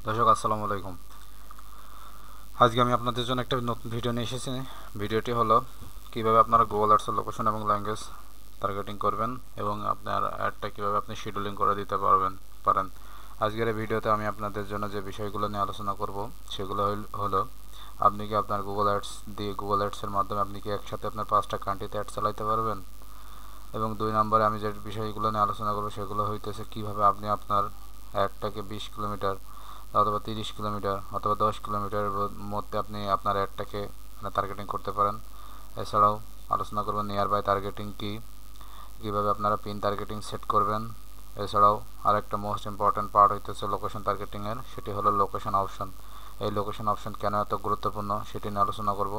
দর্শক আসসালামু আলাইকুম। আজকে আমি আপনাদের জন্য একটা নতুন ভিডিও নিয়ে এসেছি। ভিডিওটি হলো কিভাবে আপনারা গুগল অ্যাডসের লোকেশন এবং ল্যাঙ্গুয়েজ টার্গেটিং করবেন এবং আপনার অ্যাডটা কিভাবে আপনি শিডিউলিং করে দিতে পারেন। আজকের এই ভিডিওতে আমি আপনাদের জন্য যে বিষয়গুলো নিয়ে আলোচনা করব সেগুলো হলো আপনি কি আপনার গুগল অ্যাডসের মাধ্যমে আপনি কি একসাথে আপনার 5টা কান্ট্রিতে অ্যাড চালাতে পারবেন, এবং 2 নম্বরে আমি যে বিষয়গুলো নিয়ে আলোচনা করব সেগুলো হইতেছে কিভাবে আপনি আপনার অ্যাডটাকে 20 কিলোমিটার অথবা 30 কিলোমিটার অথবা 10 কিলোমিটারের মধ্যে আপনি আপনার অ্যাডটাকে টার্গেটিং করতে পারেন। এছাড়াও আলোচনা করব নিয়ার বাই টার্গেটিং কি, কীভাবে আপনারা পিন টার্গেটিং সেট করবেন। এছাড়াও আরেকটা মোস্ট ইম্পর্ট্যান্ট পার্ট হইতেছে লোকেশন টার্গেটিংয়ের, সেটি হলো লোকেশন অপশন। এই লোকেশন অপশন কেন এত গুরুত্বপূর্ণ সেটি নিয়ে আলোচনা করব।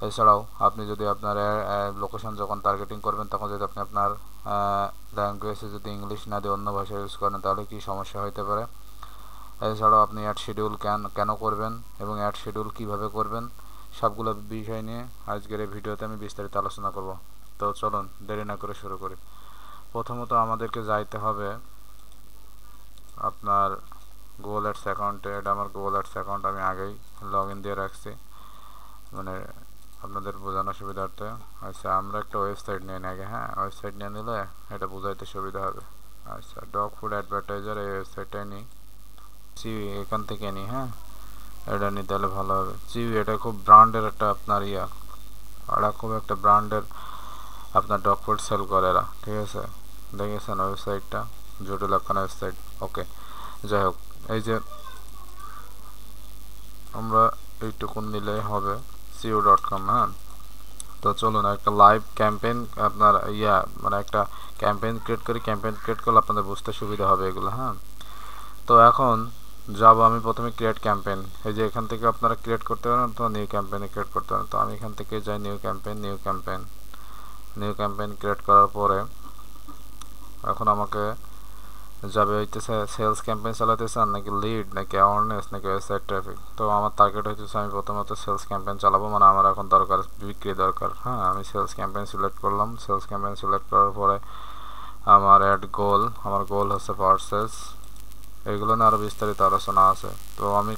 এছাড়াও আপনি যদি আপনার লোকেশন যখন টার্গেটিং করবেন তখন যদি আপনি আপনার ল্যাঙ্গুয়েজে যদি ইংলিশ না দিয়ে অন্য ভাষা ইউজ করেন তাহলে কী সমস্যা হতে পারে। এছাড়াও আপনি অ্যাড শিডিউল কেন করবেন এবং অ্যাড শিডিউল কীভাবে করবেন, সবগুলো বিষয় নিয়ে আজকের এই ভিডিওতে আমি বিস্তারিত আলোচনা করব। তো চলুন দেরি না করে শুরু করি। প্রথমত আমাদেরকে যাইতে হবে আপনার গুগল অ্যাডস অ্যাকাউন্টে। এটা আমার গুগল অ্যাডস অ্যাকাউন্ট, আমি আগেই লগ ইন দিয়ে রাখছি, মানে আপনাদের বোঝানোর সুবিধার্থে। আচ্ছা, আমরা একটা ওয়েবসাইট নিয়ে নিই আগে। হ্যাঁ, ওয়েবসাইট নিয়ে নিলে এটা বোঝাইতে সুবিধা হবে। আচ্ছা, ডগ ফুড অ্যাডভার্টাইজার এই ওয়েবসাইটটাই নিই, এখান থেকে নিই। হ্যাঁ, এটা নিতে হলে ভালো হবে। এটা খুব ব্র্যান্ডের একটা আপনার এটা খুব একটা ব্র্যান্ডের আপনার ডগ ফুড সেল করে এরা, ঠিক আছে। দেখেছেন ওয়েবসাইটটা, জটিল একখানা ওয়েবসাইট। ওকে, যাই হোক, এই যে আমরা এইটুকুন নিলেই হবে co.com। হ্যাঁ, তো চলুন একটা লাইভ ক্যাম্পেইন আপনার মানে একটা ক্যাম্পেইন ক্রিয়েট করলে আপনাদের বুঝতে সুবিধা হবে এগুলো। হ্যাঁ, তো এখন যাব আমি প্রথমে ক্রিয়েট ক্যাম্পেইন। এই যে এখান থেকে আপনারা ক্রিয়েট করতে পারেন তো নিউ ক্যাম্পেইনে ক্রিয়েট করতে পারেন। তো আমি এখান থেকে যাই নিউ ক্যাম্পেইন ক্রিয়েট করার পরে এখন আমাকে যাবে হইতেছে সেলস ক্যাম্পেইন চালাতে চান নাকি লিড নাকি অ্যাওয়ারনেস নাকি ওয়েবসাইট ট্রাফিক। তো আমার টার্গেট হইতেছে আমি প্রথমত সেলস ক্যাম্পেইন চালাবো, মানে আমার এখন দরকার বিক্রি দরকার। হ্যাঁ, আমি সেলস ক্যাম্পেইন সিলেক্ট করলাম। সেলস ক্যাম্পেইন সিলেক্ট করার পরে আমার আমার গোল হচ্ছে পারচেস। এগুলো নিয়ে আরও বিস্তারিত আলোচনা আছে। তো আমি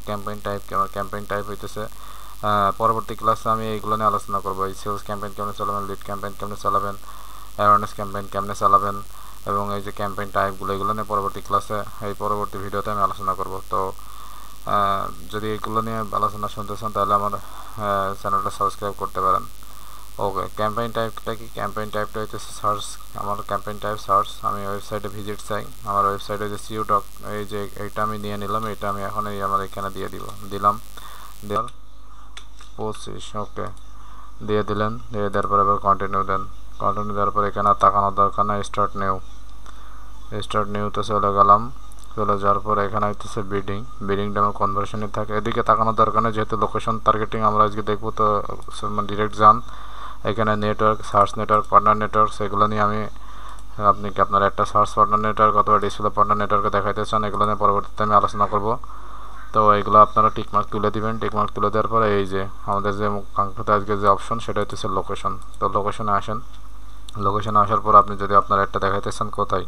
আমার ক্যাম্পেইন টাইপ হইতেছে পরবর্তী ক্লাসে আমি এইগুলো নিয়ে আলোচনা করবো। এই সেলস ক্যাম্পেইন কেমনে চালাবেন, লিড ক্যাম্পেইন কেমনে চালাবেন, অ্যাওয়ারনেস ক্যাম্পেইন কেমনে চালাবেন, এবং এই যে ক্যাম্পেইন টাইপগুলো এগুলো নিয়ে পরবর্তী ভিডিওতে আমি আলোচনা করব। তো যদি এগুলো নিয়ে আলোচনা শুনতে চান তাহলে আমার চ্যানেলটা সাবস্ক্রাইব করতে পারেন। ওকে, ক্যাম্পেইন টাইপটা কি? ক্যাম্পেইন টাইপটা হইতেছে সার্চ। আমার ক্যাম্পেইন টাইপ সার্চ। আমি ওয়েবসাইটে ভিজিট চাই। আমার ওয়েবসাইটে যে এই যে এইটা আমি নিয়ে নিলাম, এটা আমি এখন আমার এখানে দিয়ে দিলাম 25। ওকে, দিয়ে দেওয়ার পর আবার কন্টিনিউ দেওয়ার পর এখানে তাকানোর দরকার না, স্টার্ট নিউতে চলে যাওয়ার পর এখানে হইতেছে বিডিংটা আমার কনভার্সনে থাকে। এদিকে তাকানোর দরকার নেই, যেহেতু লোকেশন টার্গেটিং আমরা আজকে দেখবো। তো ডিরেক্ট যান এখানে সার্চ নেটওয়ার্ক, পার্টনার নেটওয়ার্ক, সেগুলো নিয়ে আপনি কি আপনার একটা সার্চ পার্টনার নেটওয়ার্ক অথবা ডিসপ্লে পার্টনার নেটওয়ার্কে দেখাইতে চান, এগুলো নিয়ে পরবর্তীতে আমি আলোচনা করব। তো এগুলো আপনারা টিকমার্ক তুলে দিবেন। টিকমার্ক তুলে দেওয়ার পরে এই যে আমাদের যে কাঙ্ক্ষিত আজকে যে অপশন সেটা হচ্ছে লোকেশন। তো লোকেশনে আসার পর আপনি যদি আপনার একটা দেখাইতে চান কোথায়,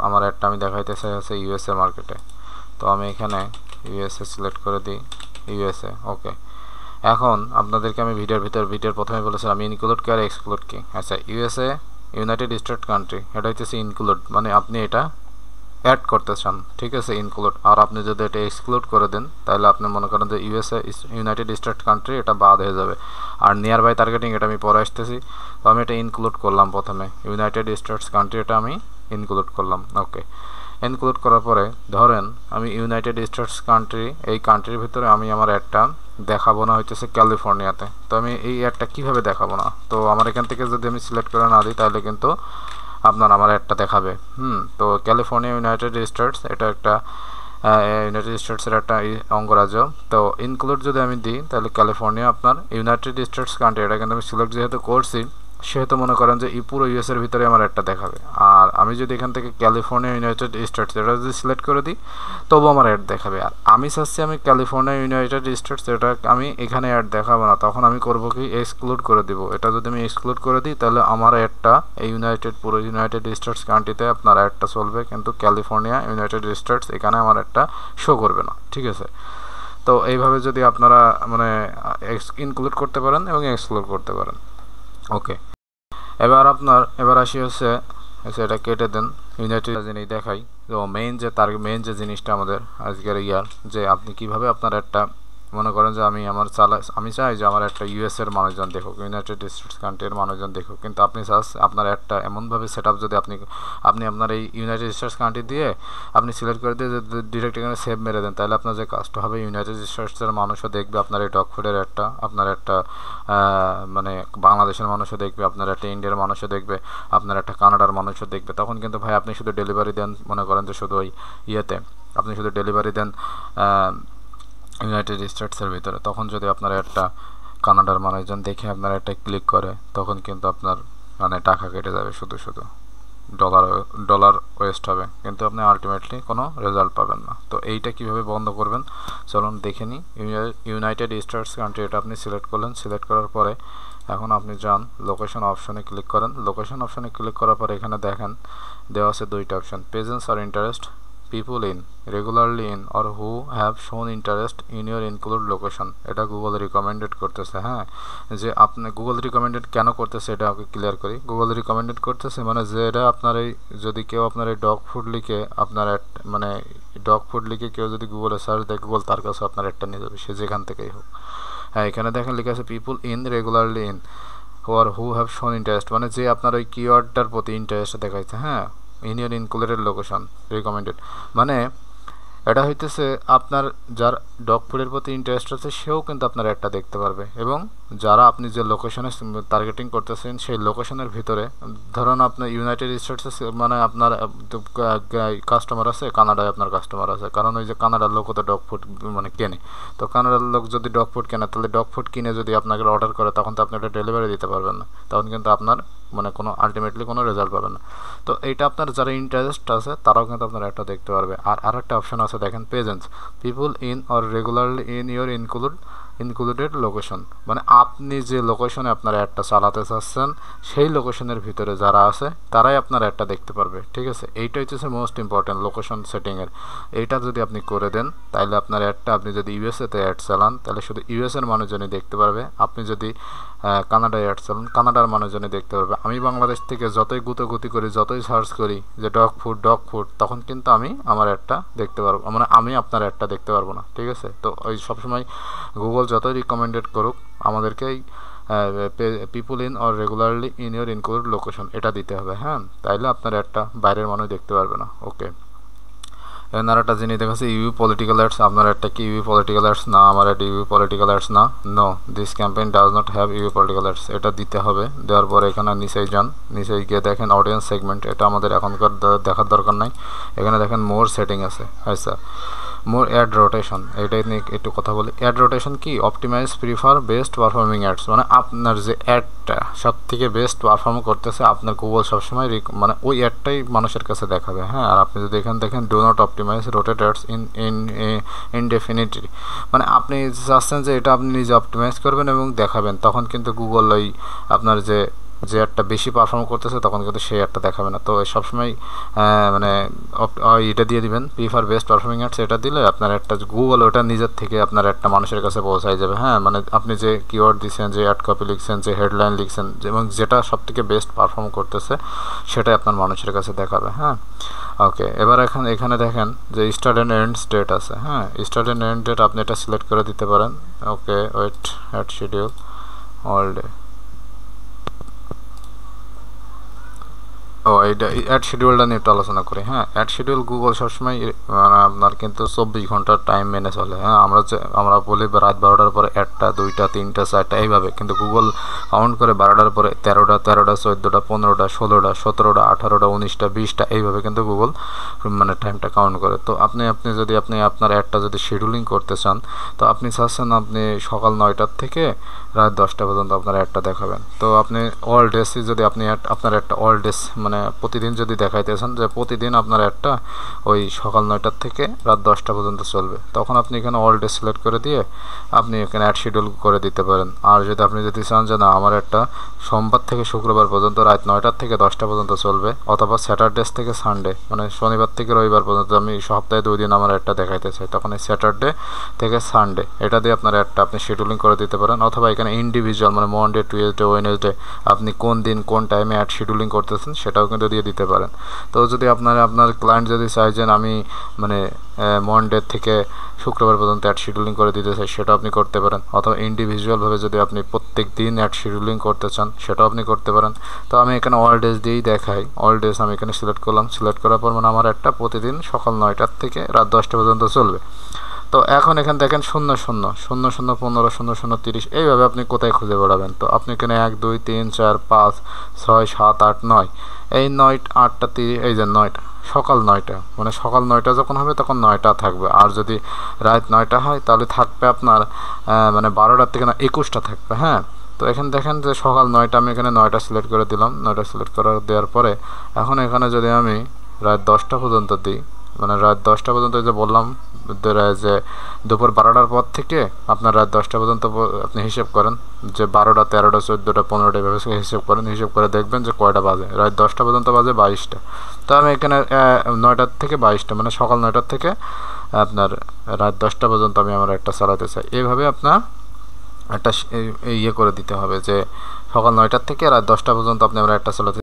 আমার একটা আমি দেখাইতে চাই হচ্ছে ইউএসএ মার্কেটে। তো আমি এখানে ইউএসএ সিলেক্ট করে দিই, ইউএসএ। ওকে, এখন আপনাদেরকে আমি ভিডিওর প্রথমে বলেছিলাম আমি ইনক্লুড কি আর এক্সক্লুড কি। আচ্ছা, ইউএসএ ইউনাইটেড স্টেট কান্ট্রি, এটা হচ্ছে ইনক্লুড, মানে আপনি এটা অ্যাড করতে চান, ঠিক আছে, ইনক্লুড। আর আপনি যদি এটা এক্সক্লুড করে দেন তাহলে আপনি মনে করেন যে ইউনাইটেড স্টেট কান্ট্রি এটা বাদ হয়ে যাবে। আর নিয়ার বাই টার্গেটিং এটা আমি পরে আসতেছি। তো আমি এটা ইনক্লুড করলাম প্রথমে, ইউনাইটেড স্টেটস কান্ট্রি এটা আমি ইনক্লুড করলাম। ওকে, ইনক্লুড করার পরে ধরেন আমি ইউনাইটেড স্টেটস কান্ট্রি, এই কান্ট্রির ভিতরে আমি আমার অ্যাডটা দেখাবো না হইতেছে ক্যালিফোর্নিয়াতে। তো আমি এই অ্যাডটা কীভাবে দেখাবো না, তো আমার এখান থেকে যদি আমি সিলেক্ট করে না দিই তাহলে কিন্তু আমার অ্যাডটা দেখাবে। তো ক্যালিফোর্নিয়া ইউনাইটেড স্টেটস, এটা একটা ইউনাইটেড স্টেটসের একটা অঙ্গরাজ্য। তো ইনক্লুড যদি আমি দিই তাহলে ক্যালিফোর্নিয়া আপনার ইউনাইটেড স্টেটস কান্ট্রি, এটা কিন্তু আমি সিলেক্ট যেহেতু করছি সেহেতু মনে করেন যে এই পুরো ইউএস এর ভিতরে আমার অ্যাডটা দেখাবে। আর আমি যদি এখান থেকে ক্যালিফোর্নিয়া ইউনাইটেড স্টেটস এটা যদি সিলেক্ট করে দিই তবু আমার অ্যাড দেখাবে। আর আমি চাচ্ছি আমি ক্যালিফোর্নিয়া ইউনাইটেড স্টেটস এটা আমি এখানে অ্যাড দেখাবো না, তখন আমি করব কি এক্সক্লুড করে দিব। এটা যদি আমি এক্সক্লুড করে দিই তাহলে আমার অ্যাডটা এই পুরো ইউনাইটেড স্টেটস কান্ট্রিতে আপনার অ্যাডটা চলবে, কিন্তু ক্যালিফোর্নিয়া ইউনাইটেড স্টেটস এখানে আমার অ্যাডটা শো করবে না। ঠিক আছে, তো এইভাবে যদি আপনারা মানে ইনক্লুড করতে পারেন এবং এক্সক্লুড করতে পারেন। ওকে, এবার আসি হচ্ছে এটা কেটে দেন। ইউনাইটেড জিনিস দেখাই, তো মেইন যে জিনিসটা আমাদের আজকের যে আপনি কিভাবে আপনার একটা মনে করেন যে আমি চাই যে আমার একটা ইউএস এর মানুষজন দেখুক, ইউনাইটেড স্টেটস কান্ট্রির মানুষজন দেখুক, কিন্তু আপনি আপনার একটা এমনভাবে সেট আপ যদি আপনি আপনার এই ইউনাইটেড স্টেটস কান্ট্রি দিয়ে আপনি সিলেক্ট করে দিয়ে ডিরেক্ট এখানে সেভ মেরে দেন, তাহলে আপনার যে কাজটা হবে ইউনাইটেড স্টেটসের মানুষও দেখবে আপনার এই ডগ ফুডের একটা, আপনার একটা মানে বাংলাদেশের মানুষও দেখবে, আপনার একটা ইন্ডিয়ার মানুষও দেখবে, আপনার একটা কানাডার মানুষও দেখবে। তখন কিন্তু ভাই আপনি শুধু ডেলিভারি দেন, মনে করেন যে শুধু ওই আপনি শুধু ডেলিভারি দেন ইউনাইটেড স্টেটসের ভিতরে, তখন যদি আপনার একটা কানাডার মানুষজন দেখে আপনার একটা ক্লিক করে তখন কিন্তু আপনার মানে টাকা কেটে যাবে, শুধু ডলার ওয়েস্ট হবে, কিন্তু আপনি আলটিমেটলি কোনো রেজাল্ট পাবেন না। তো এইটা কিভাবে বন্ধ করবেন চলুন দেখে নিই। ইউনাইটেড স্টেটস কান্ট্রি এটা আপনি সিলেক্ট করলেন, সিলেক্ট করার পরে এখন আপনি যান লোকেশন অপশনে ক্লিক করেন। লোকেশন অপশনে ক্লিক করার পরে এখানে দেখেন দেওয়া আছে দুইটা অপশন, প্রেজেন্স আর interest, people in regularly in or who have shown interest in your include location। এটা গুগল রিকমেন্ডেড করতেছে। হ্যাঁ, যে আপনি গুগল রিকমেন্ডেড কেন করতেছে এটা আমি ক্লিয়ার করি। গুগল রিকমেন্ডেড করতেছে মানে যে এটা আপনার এই যদি কেউ আপনার এই ডগ ফুড লিখে আপনার মানে ডগ ফুড লিখে কেউ যদি গুগলে সার্চ দেয় গুগল তার কাছে আপনার একটা নিয়ে যাবে, সে যেখান থেকেই হোক। হ্যাঁ, এখানে দেখেন লেখা আছে people in regularly in or who have shown interest, মানে যে আপনার ওই কিওয়ার্ডটার প্রতি ইন্টারেস্ট দেখাইছে। হ্যাঁ, in year included location recommended, মানে এটা হইতেছে আপনার যার ডগ ফুডের প্রতি ইন্টারেস্ট আছে সেও কিন্তু আপনার একটা দেখতে পারবে, এবং যারা আপনি যে লোকেশনে টার্গেটিং করতেছেন সেই লোকেশনের ভিতরে ধরুন আপনার ইউনাইটেড স্টেটসে মানে আপনার কাস্টমার আছে, কানাডায় আপনার কাস্টমার আছে, কারণ ওই যে কানাডার লোকও তো ডগ ফুড মানে কেনে, তো কানাডার লোক যদি ডগ ফুড কেনে তাহলে ডগ ফুড কিনে যদি আপনাকে অর্ডার করে তখন তো আপনি এটা ডেলিভারি দিতে পারবেন না, তখন কিন্তু আপনার মানে কোনো আলটিমেটলি কোনো রেজাল্ট পাবেন না। তো এইটা আপনার যারা ইন্টারেস্ট আছে তারাও কিন্তু আপনার একটা দেখতে পারবে। আর আরেকটা অপশন আছে দেখেন presence, people in or regularly in your included location, মানে আপনি যে লোকেশনে আপনার অ্যাডটা চালাতে চাচ্ছেন সেই লোকেশনের ভিতরে যারা আছে তারাই আপনার অ্যাডটা দেখতে পারবে। ঠিক আছে, এইটা হচ্ছে মোস্ট ইম্পর্টেন্ট লোকেশন সেটিংয়ের। এইটা যদি আপনি করে দেন তাহলে আপনার অ্যাডটা আপনি যদি ইউএসএতে অ্যাড চালান তাহলে শুধু ইউএসএর মানুষজনই দেখতে পারবে, আপনি যদি কানাডায় অ্যাড চালান কানাডার মানুষজনই দেখতে পারবে। আমি বাংলাদেশ থেকে যতই গুতোগুতি করি যতই সার্চ করি যে ডগ ফুড তখন কিন্তু আমি আমার অ্যাডটা দেখতে পারবো, মানে আমি আপনার অ্যাডটা দেখতে পারবো না। ঠিক আছে, তো ওই সবসময় গুগল যতই রিকমেন্ডেড করুক আমাদেরকে people in or regularly in your include location এটা দিতে হবে। হ্যাঁ, তাইলে আপনার একটা বাইরের মানুষ দেখতে পারবে না। ওকে, এখানে আর একটা জিনিস দেখাচ্ছে ইউ পলিটিক্যাল অ্যাডস, আপনার একটা কি ইউ পলিটিক্যাল অ্যাডস না, আমার একটা ইউ পলিটিক্যাল অ্যাডস না, no this campaign does not have EU political ads, এটা দিতে হবে। দেওয়ার পরে এখানে নিচেই যান, নিচে গিয়ে দেখেন অডিয়েন্স সেগমেন্ট, এটা আমাদের এখনকার দেখার দরকার নাই। এখানে দেখেন মোর সেটিং আছে। আচ্ছা, মোর অ্যাড রোটেশন, এইটাই নিয়ে একটু কথা বলি। অ্যাড রোটেশন কি, optimize prefer best performing ads, মানে আপনার যে অ্যাডটা সব থেকে বেস্ট পারফর্ম করতেছে আপনার গুগল সবসময় মানে ওই অ্যাডটাই মানুষের কাছে দেখাবে। হ্যাঁ, আর আপনি যদি এখানে দেখেন do not optimize rotate ads indefinitely, মানে আপনি চাচ্ছেন যে এটা আপনি নিজে অপটিমাইজ করবেন এবং দেখাবেন, তখন কিন্তু গুগল ওই আপনার যে অ্যাডটা বেশি পারফর্ম করতেছে তখন কিন্তু সেই অ্যাডটা দেখাবে না। তো সবসময় মানে এটা দিয়ে দিবেন প্রিফার বেস্ট পারফর্মিং অ্যাডস, এটা দিলে আপনার একটা গুগল ওটা নিজের থেকে আপনার একটা মানুষের কাছে পৌঁছায় যাবে। হ্যাঁ, মানে আপনি যে কিওয়ার্ড দিচ্ছেন, যে অ্যাড কপি লিখছেন, যে হেডলাইন লিখছেন এবং যেটা সব থেকে বেস্ট পারফর্ম করতেছে সেটাই আপনার মানুষের কাছে দেখাবে। হ্যাঁ, ওকে, এবার এখানে দেখেন যে স্টার্ট অ্যান্ড এন্ড ডেট আছে। হ্যাঁ, স্টার্ট অ্যান্ড এন্ড ডেট আপনি এটা সিলেক্ট করে দিতে পারেন। Okay, wait, add schedule all day, ও এইটা অ্যাড শিডিউলটা নিয়ে একটু আলোচনা করি। হ্যাঁ, অ্যাড শিডিউল গুগল সবসময় মানে আপনার কিন্তু 24 ঘন্টার টাইম মেনে চলে। হ্যাঁ, আমরা বলি রাত 12টার পরে 1টা 2টা 3টা 4টা এইভাবে, কিন্তু গুগল কাউন্ট করে 12টার পরে 13টা 14টা 15টা 16টা 17টা 18টা 19টা 20টা এইভাবে কিন্তু গুগল মানে টাইমটা কাউন্ট করে। তো আপনি আপনার অ্যাডটা যদি শিডিউলিং করতে চান তো আপনি চাচ্ছেন আপনি সকাল 9টার থেকে রাত 10টা পর্যন্ত আপনার অ্যাডটা দেখাবেন। তো আপনি অল ডেসই যদি আপনি আপনার একটা অল ডেস মানে প্রতিদিন যদি দেখাইতেছেন যে প্রতিদিন আপনার অ্যাডটা ওই সকাল 9টার থেকে রাত 10টা পর্যন্ত চলবে, তখন আপনি এখানে অল ডে সিলেক্ট করে দিয়ে আপনি এখানে অ্যাড শিডিউল করে দিতে পারেন। আর যদি আপনি যদি চান যে না আমার একটা সোমবার থেকে শুক্রবার পর্যন্ত রাত 9টার থেকে 10টা পর্যন্ত চলবে, অথবা স্যাটারডেস থেকে সানডে মানে শনিবার থেকে রবিবার পর্যন্ত আমি সপ্তাহে 2 দিন আমার অ্যাডটা দেখাইতে চাই, তখন এই স্যাটারডে থেকে সানডে এটা দিয়ে আপনার অ্যাডটা আপনি শিডিউলিং করে দিতে পারেন। অথবা এখানে ইন্ডিভিজুয়াল মানে মনডে, টুয়েসডে, ওয়েডনেসডে আপনি কোন দিন কোন টাইমে অ্যাড শিডিউলিং করতেছেন সেটাও কিন্তু দিয়ে দিতে পারেন। তো যদি আপনার ক্লায়েন্ট যদি চাইছেন আমি মানে মনডে থেকে শুক্রবার পর্যন্ত অ্যাড শিডিউলিং করে দিতে চাই, সেটাও আপনি করতে পারেন। অথবা ইন্ডিভিজুয়ালভাবে যদি আপনি প্রত্যেক দিন অ্যাড শিডিউলিং করতে চান সেটাও আপনি করতে পারেন। তো আমি এখানে অল ডেজ দিয়েই দেখাই, অল ডেজ আমি এখানে সিলেক্ট করলাম। সিলেক্ট করার পর মানে আমার অ্যাডটা প্রতিদিন সকাল 9টার থেকে রাত 10টা পর্যন্ত চলবে। তো এখন এখানে দেখেন 00 00 15 00 30 এইভাবে আপনি কোথায় খুঁজে বেড়াবেন। তো আপনি এখানে 1 2 3 4 5 6 7 8 9 এই 9 8টা 30 এই যে 9টা সকাল 9টা মানে সকাল 9টা যখন হবে তখন 9টা থাকবে। আর যদি রাত 9টা হয় তাহলে থাকবে আপনার মানে 12টার থেকে না 21টা থাকবে। হ্যাঁ, তো এখানে দেখেন যে সকাল 9টা আমি এখানে 9টা সিলেক্ট করে দিলাম। 9টা সিলেক্ট দেওয়ার পরে এখন এখানে যদি আমি রাত 10টা পর্যন্ত দিই মানে রাত 10টা পর্যন্ত যে বললাম যে দুপুর 12টার পর থেকে আপনার রাত 10টা পর্যন্ত আপনি হিসেব করেন যে 12টা 13টা 14টা 15টা এভাবে হিসেব করেন। হিসেব করে দেখবেন যে কয়টা বাজে, রাত 10টা পর্যন্ত বাজে 22টা। তো আমি এখানে 9টার থেকে 22টা মানে সকাল 9টার থেকে আপনার রাত 10টা পর্যন্ত আমি আমার একটা চালাতে চাই। এইভাবে আপনার একটা ইয়ে করে দিতে হবে যে সকাল 9টার থেকে রাত 10টা পর্যন্ত আপনি আমরা একটা চালাতে